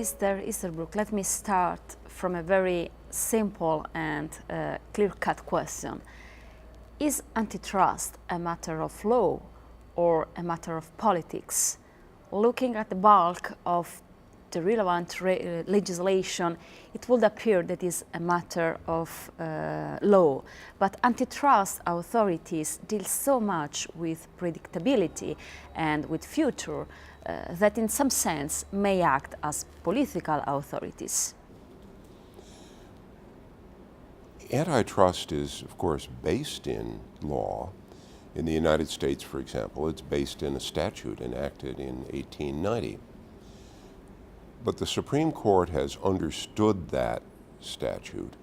Mr. Easterbrook, let me start from a very simple and clear-cut question. Is antitrust a matter of law or a matter of politics? Looking at the bulk of the relevant legislation, it would appear that it is a matter of law. But antitrust authorities deal so much with predictability and with future that in some sense may act as political authorities. Antitrust is, of course, based in law. In the United States, for example, it's based in a statute enacted in 1890. But the Supreme Court has understood that statute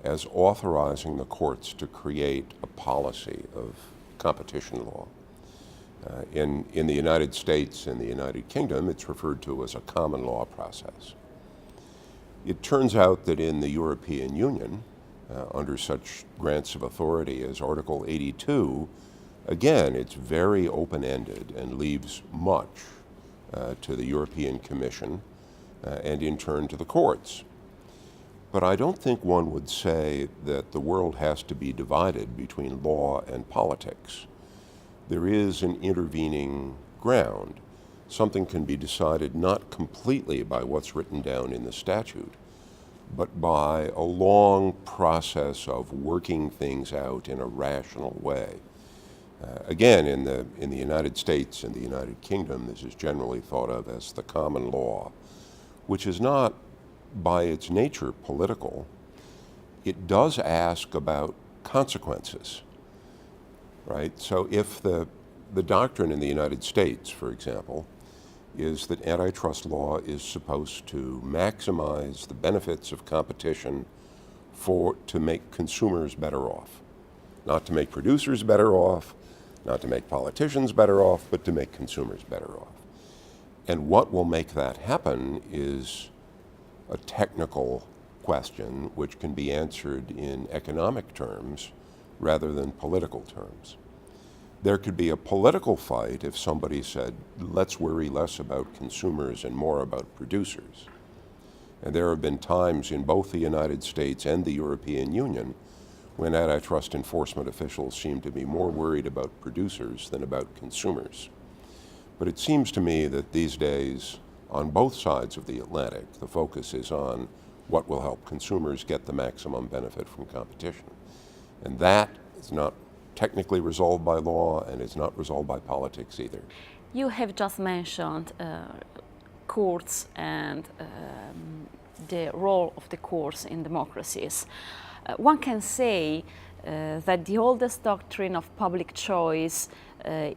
as authorizing the courts to create a policy of competition law. In the United States and the United Kingdom, it's referred to as a common law process. It turns out that in the European Union, under such grants of authority as Article 82, again, it's very open-ended and leaves much to the European Commission and in turn to the courts. But I don't think one would say that the world has to be divided between law and politics. There is an intervening ground. Something can be decided not completely by what's written down in the statute, but by a long process of working things out in a rational way. Again, in the United States and the United Kingdom, this is generally thought of as the common law, which is not, by its nature, political. It does ask about consequences, right? So if the doctrine in the United States, for example, is that antitrust law is supposed to maximize the benefits of competition to make consumers better off, not to make producers better off, not to make politicians better off, but to make consumers better off. And what will make that happen is a technical question which can be answered in economic terms rather than political terms. There could be a political fight if somebody said, let's worry less about consumers and more about producers. And there have been times in both the United States and the European Union when antitrust enforcement officials seem to be more worried about producers than about consumers. But it seems to me that these days, on both sides of the Atlantic, the focus is on what will help consumers get the maximum benefit from competition. And that is not technically resolved by law, and it's not resolved by politics either. You have just mentioned courts and the role of the courts in democracies. One can say that the oldest doctrine of public choice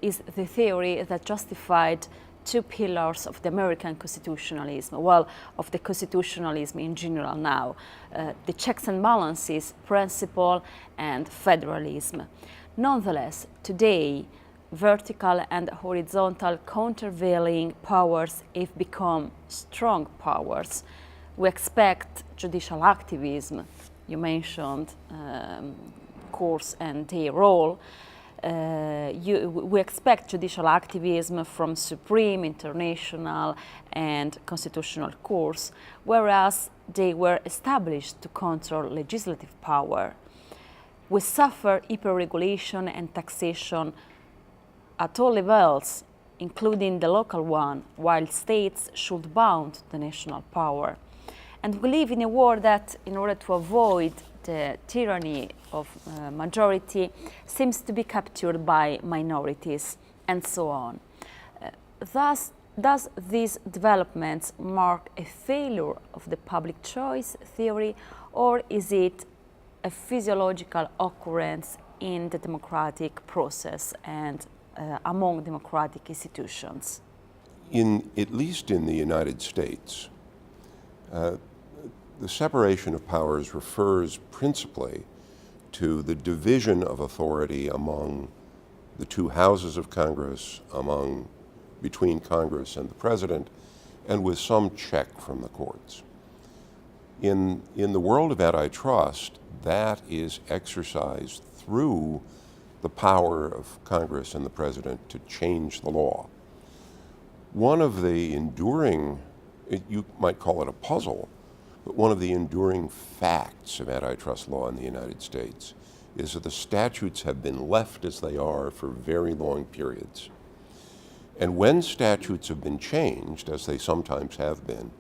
is the theory that justified two pillars of the American constitutionalism, well, of the constitutionalism in general now, the checks and balances principle and federalism. Nonetheless, today, vertical and horizontal countervailing powers have become strong powers. We expect judicial activism. You mentioned courts and their role. We expect judicial activism from Supreme, International, and Constitutional Courts, whereas they were established to control legislative power. We suffer hyper-regulation and taxation at all levels, including the local one, while states should bound the national power. And we live in a world that, in order to avoid the tyranny of majority, seems to be captured by minorities, and so on. Thus, does these developments mark a failure of the public choice theory, or is it a physiological occurrence in the democratic process and among democratic institutions? At least in the United States, the separation of powers refers principally to the division of authority among the two houses of Congress, between Congress and the President, and with some check from the courts. In the world of antitrust, that is exercised through the power of Congress and the President to change the law. One of the enduring You might call it a puzzle, but one of the enduring facts of antitrust law in the United States is that the statutes have been left as they are for very long periods. And when statutes have been changed, as they sometimes have been,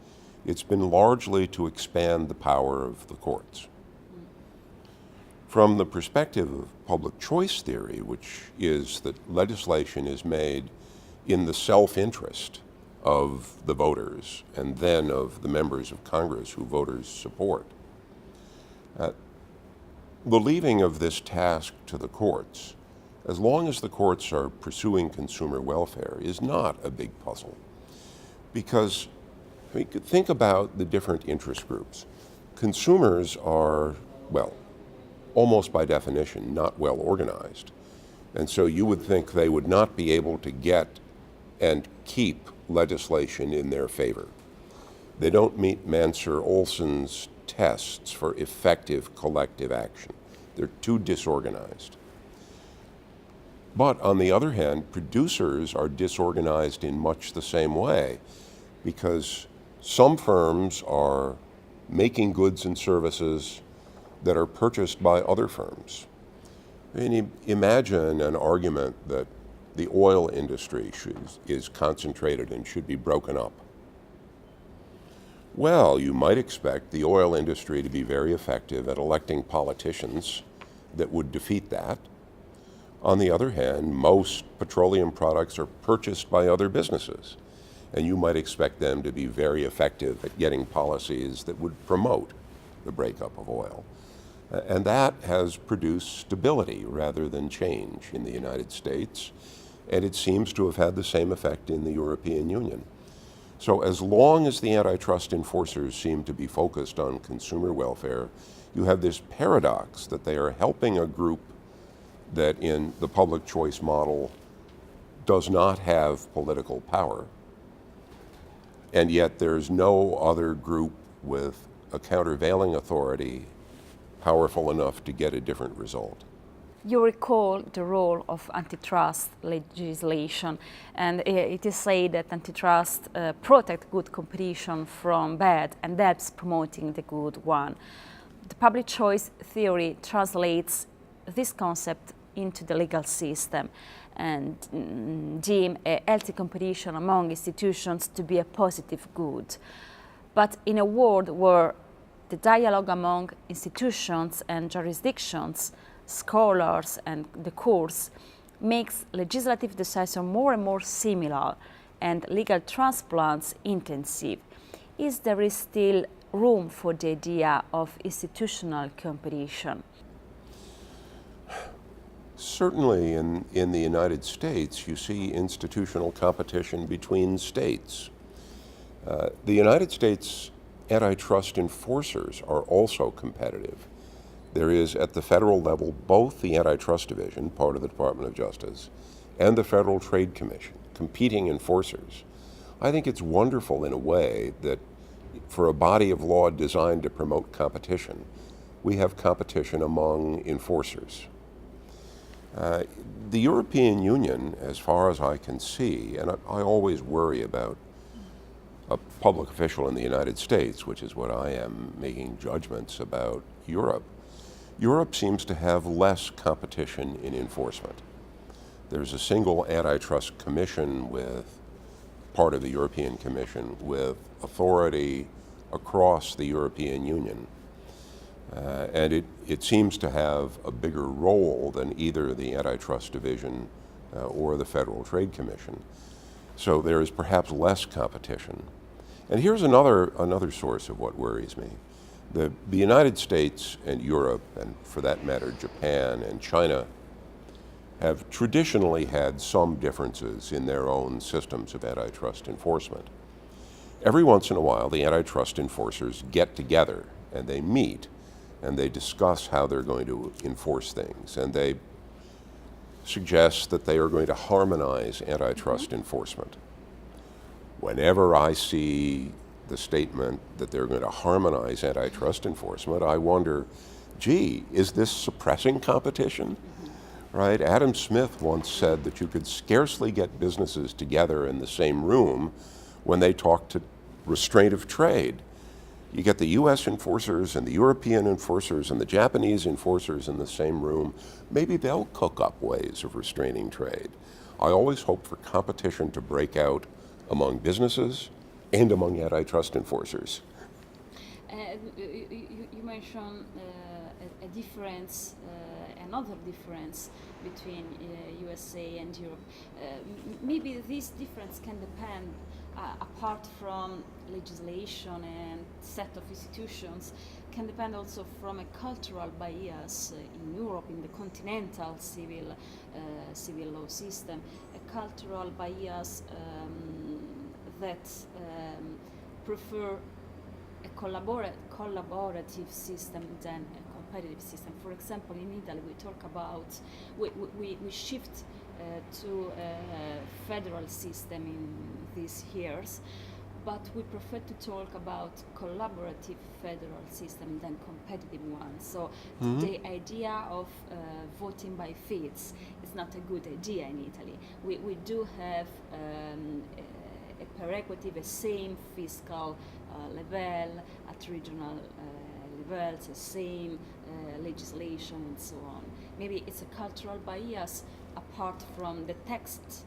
it's been largely to expand the power of the courts. From the perspective of public choice theory, which is that legislation is made in the self-interest of the voters and then of the members of Congress who voters support, the leaving of this task to the courts, as long as the courts are pursuing consumer welfare, is not a big puzzle. Because think about the different interest groups. Consumers are, well, almost by definition, not well organized. And so you would think they would not be able to get and keep legislation in their favor. They don't meet Mansur-Olson's tests for effective collective action. They're too disorganized. But on the other hand, producers are disorganized in much the same way, because some firms are making goods and services that are purchased by other firms. I mean, imagine an argument that the oil industry is concentrated and should be broken up. Well, you might expect the oil industry to be very effective at electing politicians that would defeat that. On the other hand, most petroleum products are purchased by other businesses, and you might expect them to be very effective at getting policies that would promote the breakup of oil. And that has produced stability rather than change in the United States, and it seems to have had the same effect in the European Union. So as long as the antitrust enforcers seem to be focused on consumer welfare, you have this paradox that they are helping a group that in the public choice model does not have political power, and yet there's no other group with a countervailing authority powerful enough to get a different result. You recall the role of antitrust legislation, and it is said that antitrust protects good competition from bad and helps promoting the good one. The public choice theory translates this concept into the legal system and deem a healthy competition among institutions to be a positive good. But in a world where the dialogue among institutions and jurisdictions, scholars and the courts makes legislative decision more and more similar and legal transplants intensive, is there still room for the idea of institutional competition? Certainly in the United States, you see institutional competition between states. The United States antitrust enforcers are also competitive. There is, at the federal level, both the Antitrust Division, part of the Department of Justice, and the Federal Trade Commission, competing enforcers. I think it's wonderful in a way that for a body of law designed to promote competition, we have competition among enforcers. The European Union, as far as I can see, and I always worry about a public official in the United States, which is what I am making judgments about Europe. Europe seems to have less competition in enforcement. There's a single antitrust commission with part of the European Commission with authority across the European Union. And it seems to have a bigger role than either the Antitrust Division or the Federal Trade Commission. So there is perhaps less competition. And here's another source of what worries me. The United States and Europe, and for that matter Japan and China, have traditionally had some differences in their own systems of antitrust enforcement. Every once in a while, the antitrust enforcers get together and they meet and they discuss how they're going to enforce things, and they suggest that they are going to harmonize antitrust enforcement. Whenever I see the statement that they're going to harmonize antitrust enforcement, I wonder, gee, is this suppressing competition? Right? Adam Smith once said that you could scarcely get businesses together in the same room when they talk to restraint of trade. You get the US enforcers and the European enforcers and the Japanese enforcers in the same room. Maybe they'll cook up ways of restraining trade. I always hope for competition to break out among businesses and among antitrust enforcers. You mentioned a difference, another difference between USA and Europe. Maybe this difference can depend, apart from legislation and set of institutions, can depend also from a cultural bias in Europe, in the continental civil law system, a cultural bias that prefer a collaborative system than a competitive system. For example, in Italy, we talk about, we shift to a federal system in these years, but we prefer to talk about collaborative federal system than competitive one. So the idea of voting by fees is not a good idea in Italy. We do have a prerogative, a same fiscal level at regional levels, the same legislation and so on. Maybe it's a cultural bias apart from the text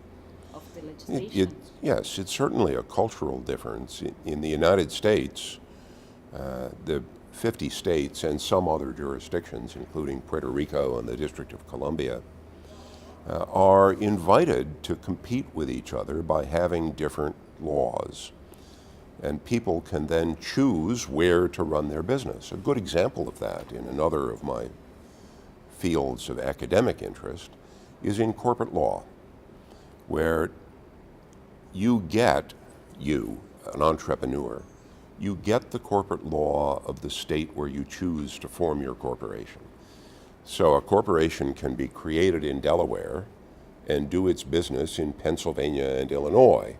of the legislation. Yes, it's certainly a cultural difference. In the United States, the 50 states and some other jurisdictions, including Puerto Rico and the District of Columbia, are invited to compete with each other by having different laws. And people can then choose where to run their business. A good example of that in another of my fields of academic interest is in corporate law, where an entrepreneur, you get the corporate law of the state where you choose to form your corporation. So a corporation can be created in Delaware and do its business in Pennsylvania and Illinois.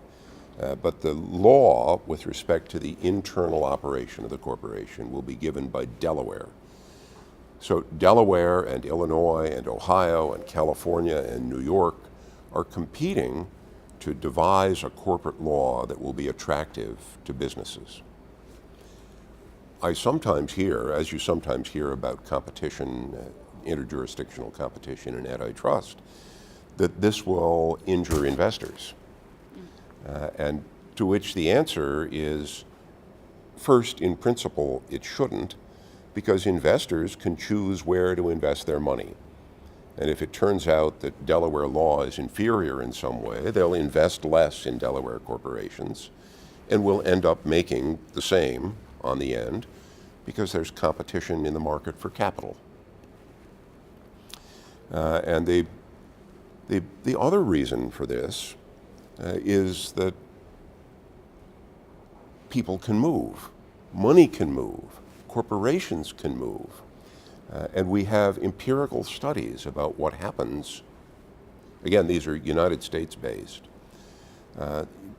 But the law with respect to the internal operation of the corporation will be given by Delaware. So Delaware and Illinois and Ohio and California and New York are competing to devise a corporate law that will be attractive to businesses. I sometimes hear, as you sometimes hear about competition, interjurisdictional competition and antitrust, that this will injure investors. And to which the answer is, first, in principle, it shouldn't, because investors can choose where to invest their money. And if it turns out that Delaware law is inferior in some way, they'll invest less in Delaware corporations and will end up making the same on the end because there's competition in the market for capital. And the other reason for this is that people can move, money can move, corporations can move, and we have empirical studies about what happens. Again, these are United States based.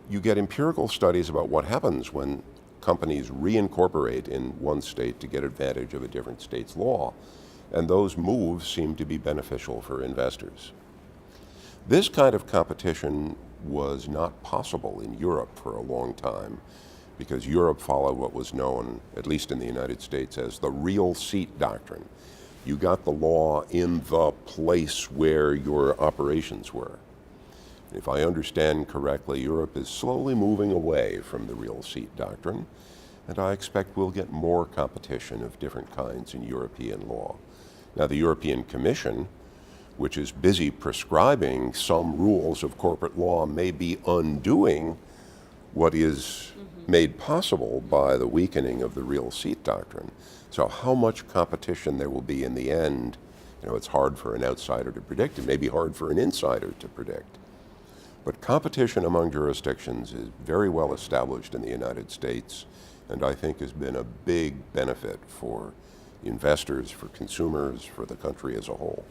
You get empirical studies about what happens when companies reincorporate in one state to get advantage of a different state's law, and those moves seem to be beneficial for investors. This kind of competition was not possible in Europe for a long time because Europe followed what was known, at least in the United States, as the real seat doctrine. You got the law in the place where your operations were. If I understand correctly, Europe is slowly moving away from the real seat doctrine, and I expect we'll get more competition of different kinds in European law. Now, the European Commission, which is busy prescribing some rules of corporate law, may be undoing what is made possible by the weakening of the real seat doctrine. So how much competition there will be in the end, it's hard for an outsider to predict. It may be hard for an insider to predict. But competition among jurisdictions is very well established in the United States, and I think has been a big benefit for investors, for consumers, for the country as a whole.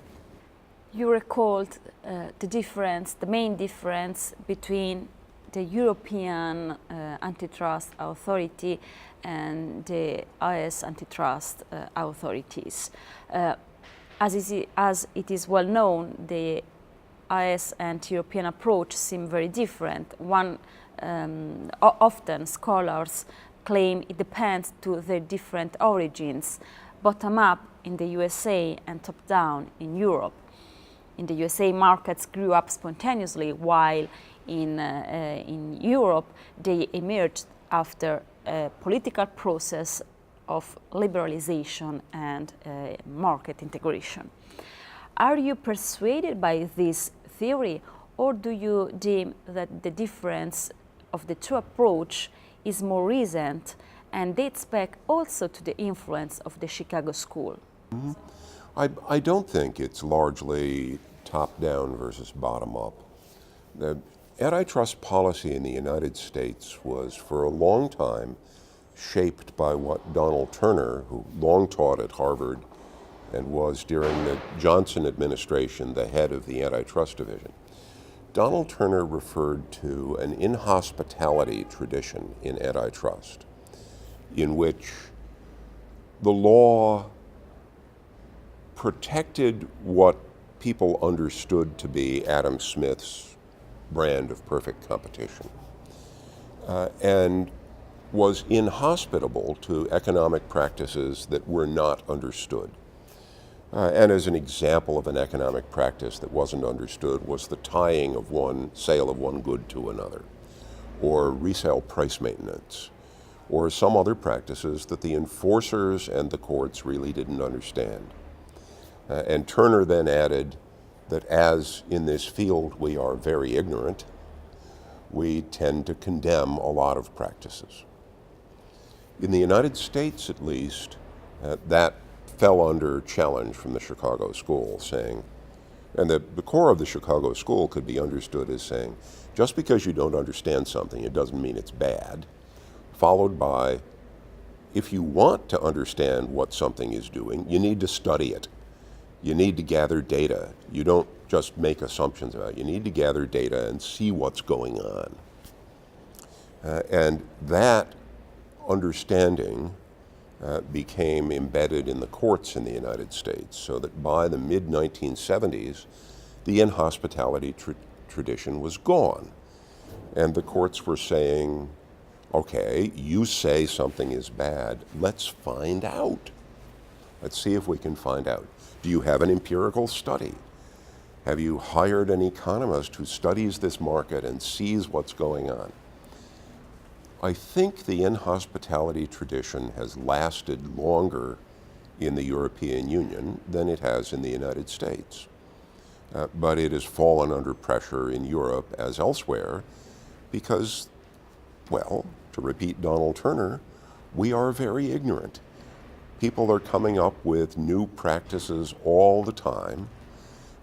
You recalled the main difference between the European Antitrust Authority and the US Antitrust authorities. As it is well known, the US and European approach seem very different. One often scholars claim it depends to their different origins, bottom-up in the USA and top-down in Europe. In the USA, markets grew up spontaneously, while in Europe, they emerged after a political process of liberalization and market integration. Are you persuaded by this theory, or do you deem that the difference of the two approaches is more recent and dates back also to the influence of the Chicago School? Mm-hmm. I don't think it's largely top-down versus bottom-up. The antitrust policy in the United States was for a long time shaped by what Donald Turner, who long taught at Harvard and was during the Johnson administration the head of the Antitrust Division. Donald Turner referred to an inhospitality tradition in antitrust in which the law protected what people understood to be Adam Smith's brand of perfect competition and was inhospitable to economic practices that were not understood. And as an example of an economic practice that wasn't understood was the tying of sale of one good to another, or resale price maintenance, or some other practices that the enforcers and the courts really didn't understand. And Turner then added that as in this field we are very ignorant, we tend to condemn a lot of practices. In the United States, at least, that fell under challenge from the Chicago School, saying, and the core of the Chicago School could be understood as saying, just because you don't understand something, it doesn't mean it's bad, followed by, if you want to understand what something is doing, you need to study it. You need to gather data. You don't just make assumptions about it. You need to gather data and see what's going on. And that understanding became embedded in the courts in the United States, so that by the mid-1970s, the inhospitality tradition was gone. And the courts were saying, okay, you say something is bad, let's find out. Let's see if we can find out. Do you have an empirical study? Have you hired an economist who studies this market and sees what's going on? I think the inhospitality tradition has lasted longer in the European Union than it has in the United States. But it has fallen under pressure in Europe as elsewhere because, well, to repeat Donald Turner, we are very ignorant. People are coming up with new practices all the time,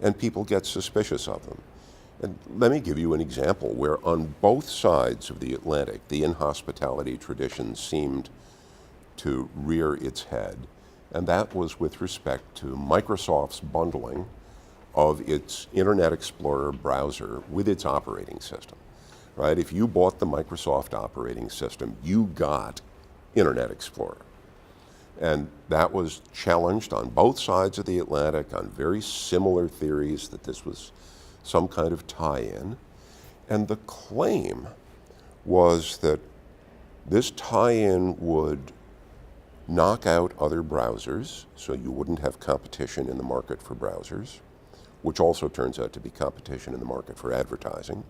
and people get suspicious of them. And let me give you an example where on both sides of the Atlantic, the inhospitality tradition seemed to rear its head, and that was with respect to Microsoft's bundling of its Internet Explorer browser with its operating system, right? If you bought the Microsoft operating system, you got Internet Explorer. And that was challenged on both sides of the Atlantic on very similar theories that this was some kind of tie-in. And the claim was that this tie-in would knock out other browsers, so you wouldn't have competition in the market for browsers, which also turns out to be competition in the market for advertising,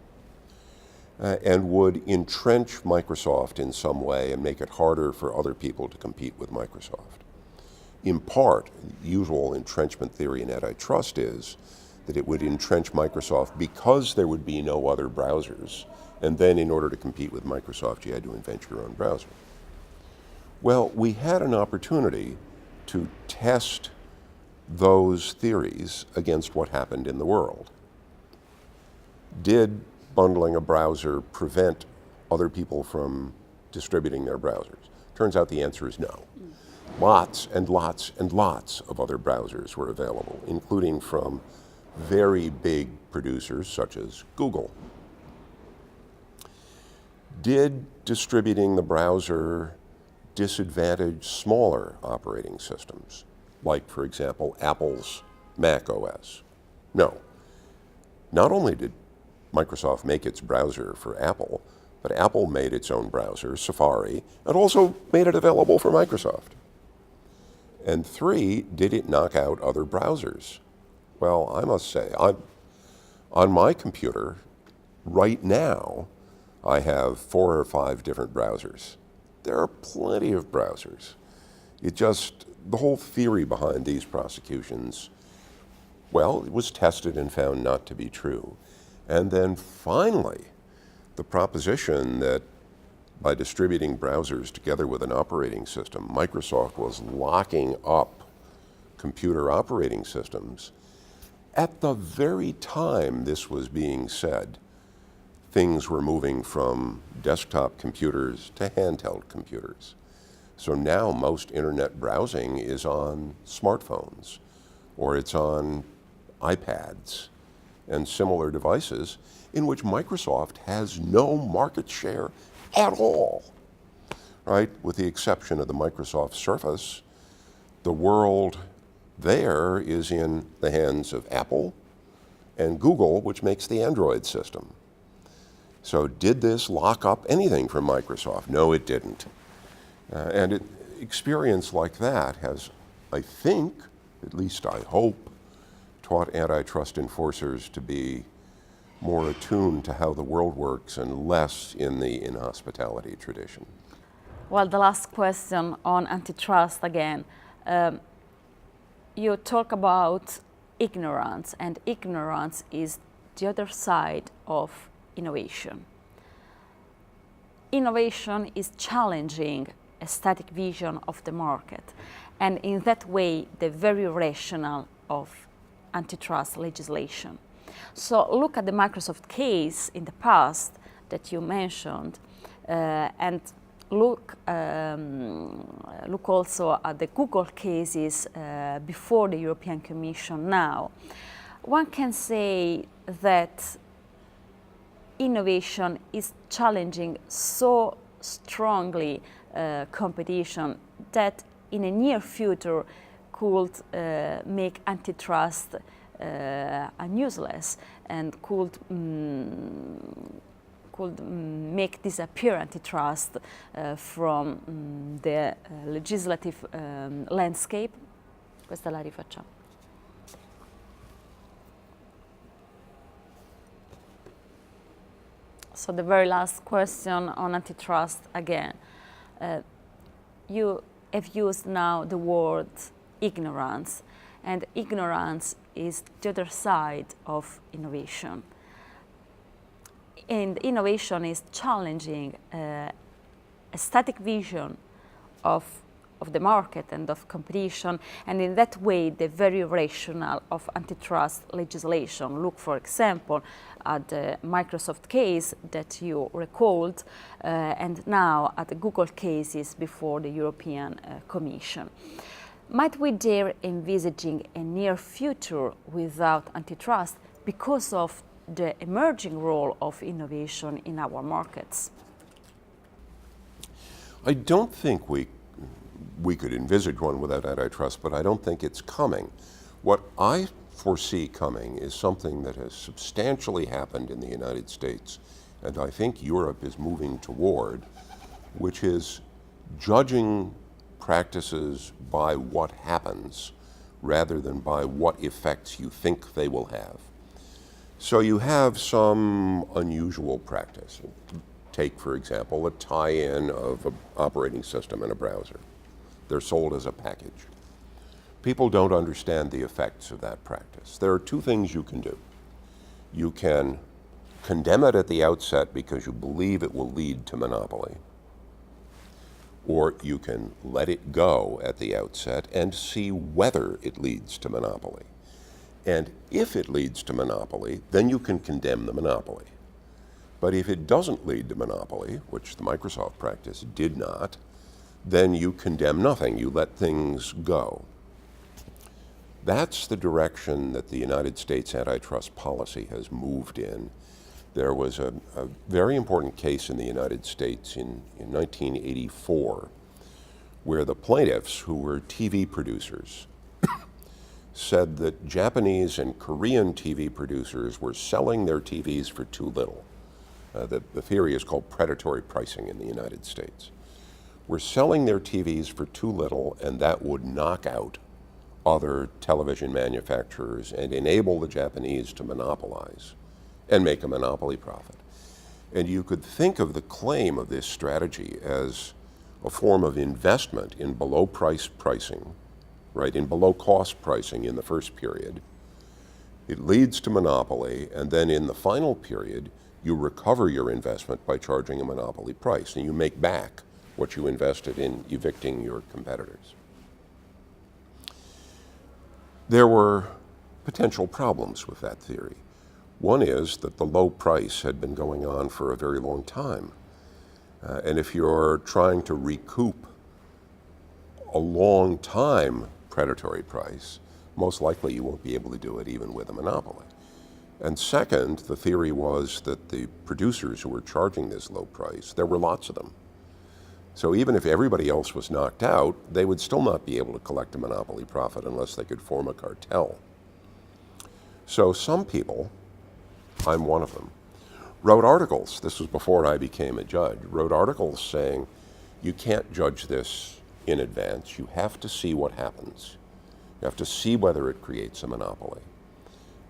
and would entrench Microsoft in some way and make it harder for other people to compete with Microsoft. In part, the usual entrenchment theory in antitrust is that it would entrench Microsoft because there would be no other browsers, and then in order to compete with Microsoft, you had to invent your own browser. Well, we had an opportunity to test those theories against what happened in the world. Did bundling a browser prevent other people from distributing their browsers? Turns out the answer is no. Lots and lots and lots of other browsers were available, including from very big producers such as Google. Did distributing the browser disadvantage smaller operating systems, like, for example, Apple's Mac OS? No. Not only did Microsoft make its browser for Apple, But Apple made its own browser, Safari, and also made it available for Microsoft. And 3, did it knock out other browsers? Well, I must say, on my computer, right now, I have 4 or 5 different browsers. There are plenty of browsers. The whole theory behind these prosecutions, well, it was tested and found not to be true. And then finally, the proposition that by distributing browsers together with an operating system, Microsoft was locking up computer operating systems. At the very time this was being said, things were moving from desktop computers to handheld computers. So now most internet browsing is on smartphones, or it's on iPads and similar devices in which Microsoft has no market share at all, right? With the exception of the Microsoft Surface, the world there is in the hands of Apple and Google, which makes the Android system. So did this lock up anything from Microsoft? No, it didn't. And experience like that has, I think, at least I hope, taught antitrust enforcers to be more attuned to how the world works and less in the inhospitality tradition. Well, the last question on antitrust again. You talk about ignorance, and ignorance is the other side of innovation. Innovation is challenging a static vision of the market, and in that way the very rationale of antitrust legislation. So look at the Microsoft case in the past that you mentioned, and look also at the Google cases before the European Commission now. One can say that innovation is challenging so strongly competition that in a near future could make antitrust useless and could make disappear antitrust from the legislative landscape. Questa la rifacciamo. So the very last question on antitrust again. You have used now the word ignorance, and ignorance is the other side of innovation. And innovation is challenging a static vision of the market and of competition, and in that way the very rationale of antitrust legislation. Look, for example, at the Microsoft case that you recalled, and now at the Google cases before the European Commission. Might we dare envisaging a near future without antitrust because of the emerging role of innovation in our markets? I don't think we could envisage one without antitrust, but I don't think it's coming. What I foresee coming is something that has substantially happened in the United States, and I think Europe is moving toward, which is judging practices by what happens rather than by what effects you think they will have. So you have some unusual practice. Take, for example, a tie-in of an operating system and a browser. They're sold as a package. People don't understand the effects of that practice. There are two things you can do. You can condemn it at the outset because you believe it will lead to monopoly, or you can let it go at the outset and see whether it leads to monopoly. And if it leads to monopoly, then you can condemn the monopoly. But if it doesn't lead to monopoly, which the Microsoft practice did not, then you condemn nothing. You let things go. That's the direction that the United States antitrust policy has moved in. There was a very important case in the United States in 1984 where the plaintiffs, who were TV producers, said that Japanese and Korean TV producers were selling their TVs for too little. The theory is called predatory pricing in the United States. We're selling their TVs for too little, and that would knock out other television manufacturers and enable the Japanese to monopolize and make a monopoly profit. And you could think of the claim of this strategy as a form of investment in below price pricing, right, in below cost pricing in the first period. It leads to monopoly, and then in the final period, you recover your investment by charging a monopoly price, and you make back what you invested in evicting your competitors. There were potential problems with that theory. One is that the low price had been going on for a very long time. And if you're trying to recoup a long time predatory price, most likely you won't be able to do it even with a monopoly. And second, the theory was that the producers who were charging this low price, there were lots of them. So even if everybody else was knocked out, they would still not be able to collect a monopoly profit unless they could form a cartel. So some people, I'm one of them, wrote articles, this was before I became a judge, wrote articles saying, you can't judge this in advance, you have to see what happens. You have to see whether it creates a monopoly.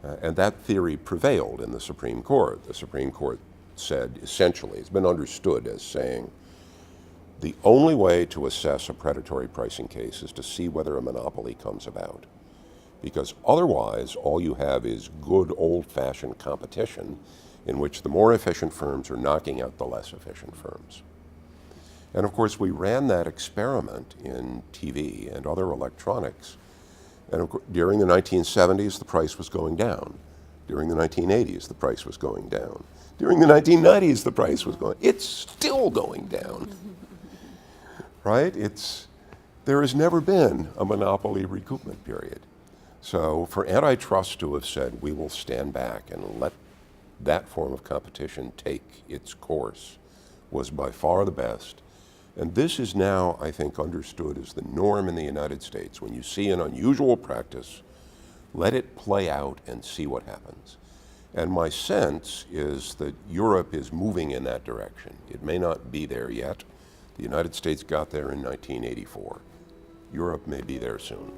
And that theory prevailed in the Supreme Court. The Supreme Court said, essentially, it's been understood as saying, the only way to assess a predatory pricing case is to see whether a monopoly comes about. Because otherwise, all you have is good old-fashioned competition in which the more efficient firms are knocking out the less efficient firms. And of course, we ran that experiment in TV and other electronics. And during the 1970s, the price was going down. During the 1980s, the price was going down. During the 1990s, the price was going, it's still going down. Right? There has never been a monopoly recoupment period. So for antitrust to have said, we will stand back and let that form of competition take its course was by far the best. And this is now, I think, understood as the norm in the United States. When you see an unusual practice, let it play out and see what happens. And my sense is that Europe is moving in that direction. It may not be there yet. The United States got there in 1984. Europe may be there soon.